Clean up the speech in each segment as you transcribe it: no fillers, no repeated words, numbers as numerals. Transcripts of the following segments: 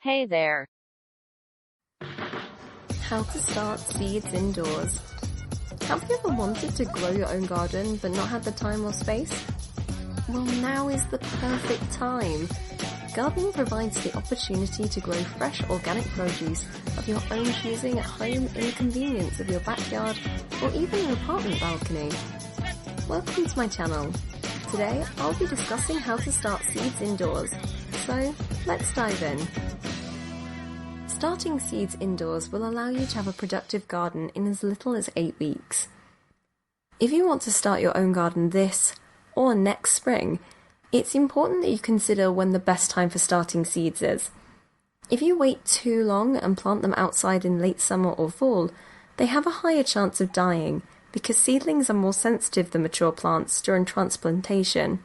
Hey there. How to start seeds indoors. Have you ever wanted to grow your own garden but not had the time or space? Well, now is the perfect time. Gardening provides the opportunity to grow fresh organic produce of your own choosing at home in the convenience of your backyard or even an apartment balcony. Welcome to my channel. Today I'll be discussing how to start seeds indoors. So let's dive in. Starting seeds indoors will allow you to have a productive garden in as little as 8 weeks. If you want to start your own garden this or next spring, it's important that you consider when the best time for starting seeds is. If you wait too long and plant them outside in late summer or fall, they have a higher chance of dying because seedlings are more sensitive than mature plants during transplantation.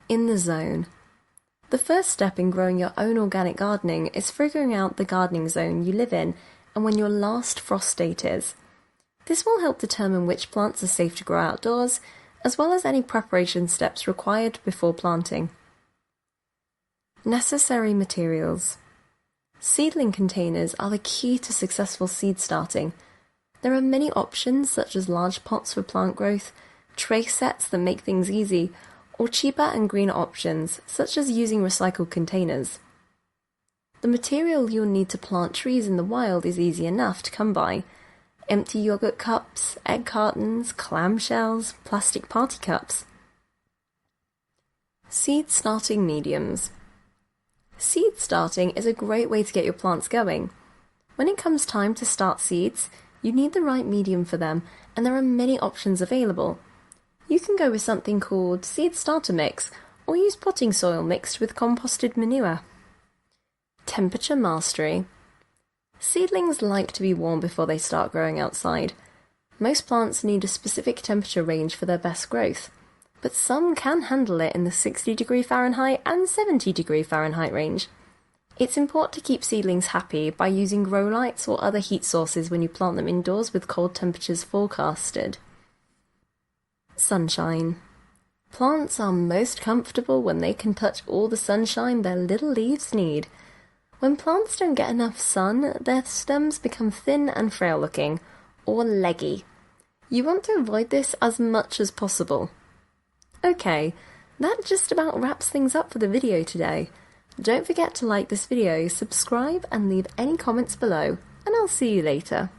In the zone. The first step in growing your own organic gardening is figuring out the gardening zone you live in and when your last frost date is. This will help determine which plants are safe to grow outdoors, as well as any preparation steps required before planting. Necessary materials. Seedling containers are the key to successful seed starting. There are many options such as large pots for plant growth, tray sets that make things easy, or cheaper and greener options, such as using recycled containers. The material you'll need to plant trees in the wild is easy enough to come by. Empty yogurt cups, egg cartons, clamshells, plastic party cups. Seed starting mediums. Seed starting is a great way to get your plants going. When it comes time to start seeds, you need the right medium for them, and there are many options available. You can go with something called seed starter mix or use potting soil mixed with composted manure. Temperature mastery. Seedlings like to be warm before they start growing outside. Most plants need a specific temperature range for their best growth, but some can handle it in the 60°F and 70°F range. It's important to keep seedlings happy by using grow lights or other heat sources when you plant them indoors with cold temperatures forecasted. Sunshine. Plants are most comfortable when they can touch all the sunshine their little leaves need. When plants don't get enough sun, their stems become thin and frail looking, or leggy. You want to avoid this as much as possible. Okay, that just about wraps things up for the video today. Don't forget to like this video, subscribe and leave any comments below, and I'll see you later.